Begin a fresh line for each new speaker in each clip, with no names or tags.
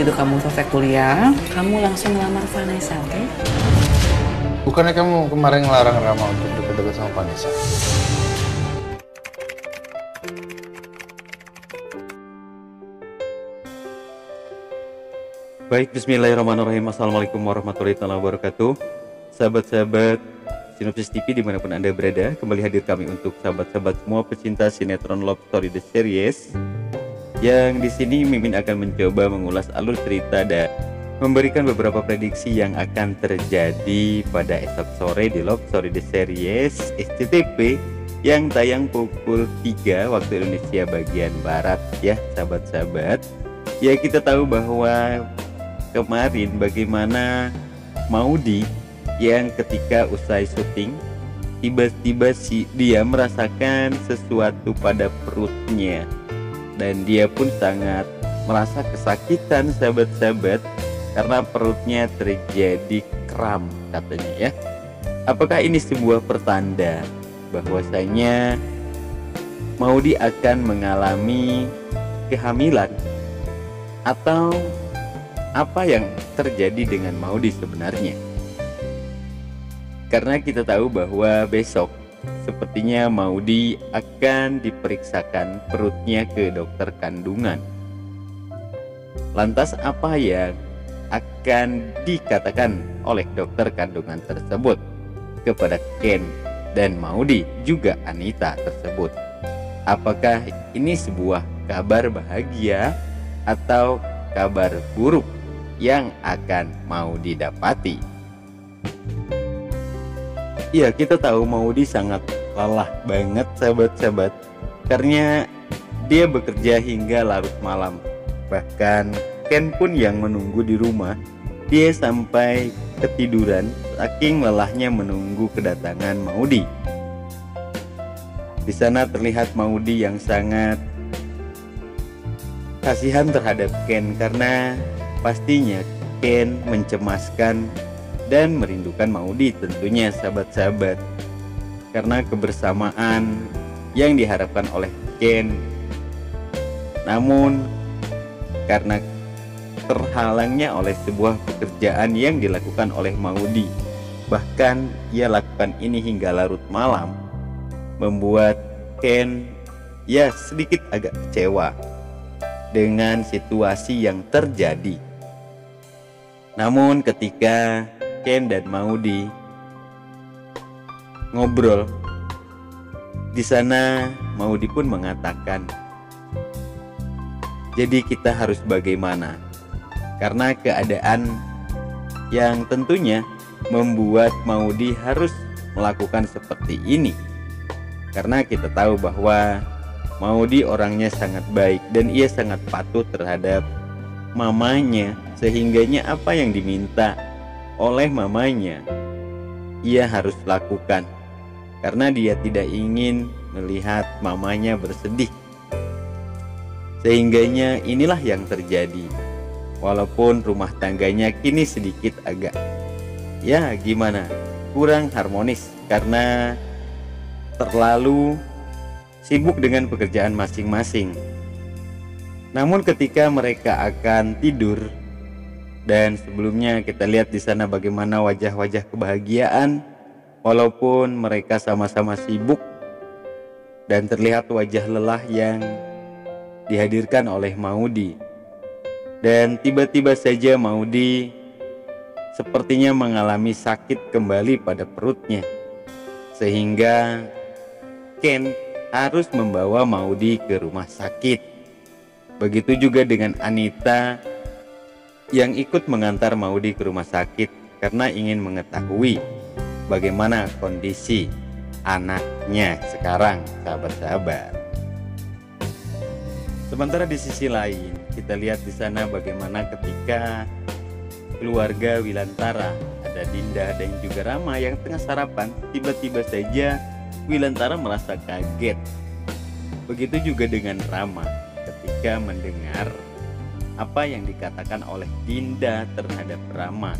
begitu kamu selesai kuliah, kamu langsung ngelamar Vanessa, oke?
Bukannya kamu kemarin ngelarang Rama untuk deket-deket sama Vanessa?
Baik, bismillahirrahmanirrahim. Assalamualaikum warahmatullahi wabarakatuh. Sahabat-sahabat Sinopsis TV dimanapun Anda berada, kembali hadir kami untuk sahabat-sahabat semua pecinta sinetron Love Story The Series. Yang di sini Mimin akan mencoba mengulas alur cerita dan memberikan beberapa prediksi yang akan terjadi pada esok sore di Love Story The Series SCTV yang tayang pukul 3 waktu Indonesia bagian Barat ya sahabat-sahabat. Ya, kita tahu bahwa kemarin bagaimana Maudy yang ketika usai syuting tiba-tiba dia merasakan sesuatu pada perutnya dan dia pun sangat merasa kesakitan sahabat-sahabat karena perutnya terjadi kram katanya ya. Apakah ini sebuah pertanda bahwasanya Maudy akan mengalami kehamilan atau apa yang terjadi dengan Maudy sebenarnya? Karena kita tahu bahwa besok sepertinya Maudy akan diperiksakan perutnya ke dokter kandungan. Lantas apa yang akan dikatakan oleh dokter kandungan tersebut kepada Ken dan Maudy juga Anita tersebut? Apakah ini sebuah kabar bahagia atau kabar buruk yang akan mau didapati? Ya, kita tahu Maudy sangat lelah banget sahabat-sahabat karena dia bekerja hingga larut malam. Bahkan Ken pun yang menunggu di rumah, dia sampai ketiduran saking lelahnya menunggu kedatangan Maudy. Di sana terlihat Maudy yang sangat kasihan terhadap Ken karena pastinya Ken mencemaskan dan merindukan Maudy tentunya sahabat-sahabat, karena kebersamaan yang diharapkan oleh Ken. Namun karena terhalangnya oleh sebuah pekerjaan yang dilakukan oleh Maudy, bahkan ia lakukan ini hingga larut malam, membuat Ken ya sedikit agak kecewa dengan situasi yang terjadi. Namun ketika Ken dan Maudy ngobrol di sana, Maudy pun mengatakan, jadi kita harus bagaimana? Karena keadaan yang tentunya membuat Maudy harus melakukan seperti ini. Karena kita tahu bahwa Maudy orangnya sangat baik dan ia sangat patuh terhadap mamanya, sehingganya apa yang diminta oleh mamanya ia harus lakukan karena dia tidak ingin melihat mamanya bersedih. Sehingganya inilah yang terjadi. Walaupun rumah tangganya kini sedikit agak ya gimana, kurang harmonis karena terlalu sibuk dengan pekerjaan masing-masing. Namun ketika mereka akan tidur, dan sebelumnya kita lihat di sana bagaimana wajah-wajah kebahagiaan walaupun mereka sama-sama sibuk, dan terlihat wajah lelah yang dihadirkan oleh Maudy. Dan tiba-tiba saja Maudy sepertinya mengalami sakit kembali pada perutnya, sehingga Ken harus membawa Maudy ke rumah sakit. Begitu juga dengan Anita yang ikut mengantar Maudy ke rumah sakit karena ingin mengetahui bagaimana kondisi anaknya sekarang sahabat-sahabat. Sementara di sisi lain kita lihat di sana bagaimana ketika keluarga Wilantara, ada Dinda dan juga Rama yang tengah sarapan, tiba-tiba saja Wilantara merasa kaget. Begitu juga dengan Rama ketika mendengar apa yang dikatakan oleh Dinda terhadap Rama,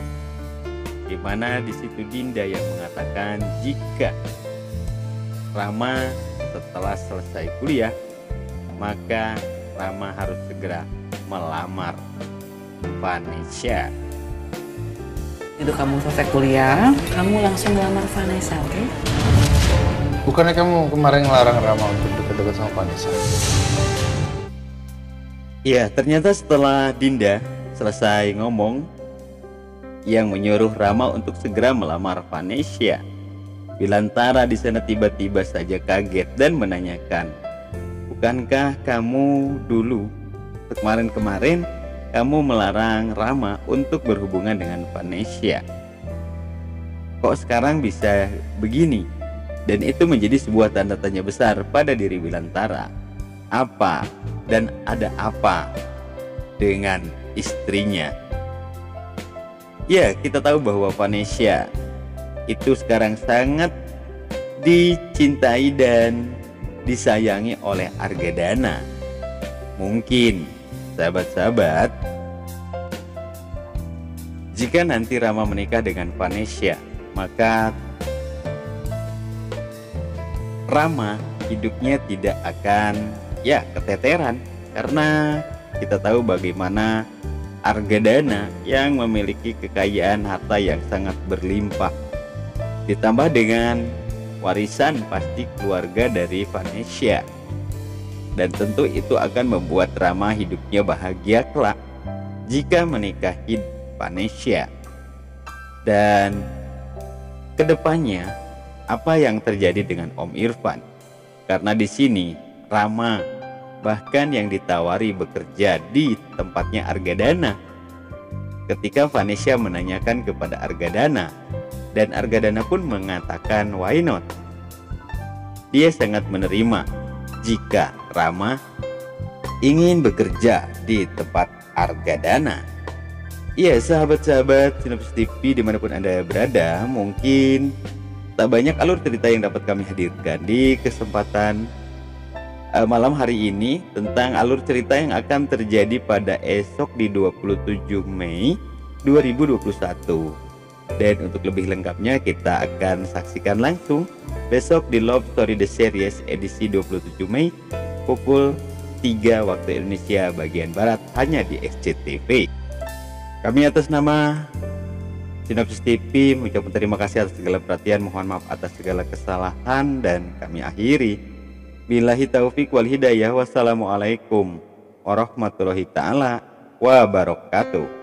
di mana di situ Dinda yang mengatakan jika Rama setelah selesai kuliah maka Rama harus segera melamar Vanessa.
Itu kamu selesai kuliah, kamu langsung ngelamar Vanessa, oke?
Bukannya kamu kemarin ngelarang Rama untuk dekat-dekat sama Vanessa?
Ya, ternyata setelah Dinda selesai ngomong, yang menyuruh Rama untuk segera melamar Vanessa, Wilantara di sana tiba-tiba saja kaget dan menanyakan, bukankah kamu dulu kemarin-kemarin kamu melarang Rama untuk berhubungan dengan Vanessa? Kok sekarang bisa begini? Dan itu menjadi sebuah tanda tanya besar pada diri Wilantara. Apa dan ada apa dengan istrinya? Ya, kita tahu bahwa Vanessa itu sekarang sangat dicintai dan disayangi oleh Argadana. Mungkin sahabat-sahabat, jika nanti Rama menikah dengan Vanessa, maka Rama hidupnya tidak akan keteteran, karena kita tahu bagaimana Argadana yang memiliki kekayaan harta yang sangat berlimpah, ditambah dengan warisan pasti keluarga dari Vanessa. Dan tentu itu akan membuat Rama hidupnya bahagia kelak jika menikahi Vanessa. Dan kedepannya apa yang terjadi dengan Om Irfan? Karena di sini Rama bahkan yang ditawari bekerja di tempatnya Argadana. Ketika Vanessa menanyakan kepada Argadana, dan Argadana pun mengatakan why not, dia sangat menerima jika Rama ingin bekerja di tempat Argadana. Iya, sahabat-sahabat Sinopsis TV dimanapun Anda berada, mungkin tak banyak alur cerita yang dapat kami hadirkan di kesempatan malam hari ini tentang alur cerita yang akan terjadi pada esok di 27 Mei 2021. Dan untuk lebih lengkapnya kita akan saksikan langsung besok di Love Story The Series edisi 27 Mei pukul 3 waktu Indonesia bagian Barat hanya di SCTV. Kami atas nama Sinopsis TV mengucapkan terima kasih atas segala perhatian, mohon maaf atas segala kesalahan, dan kami akhiri billahi taufik wal hidayah. Wassalamualaikum warahmatullahi taala wabarakatuh.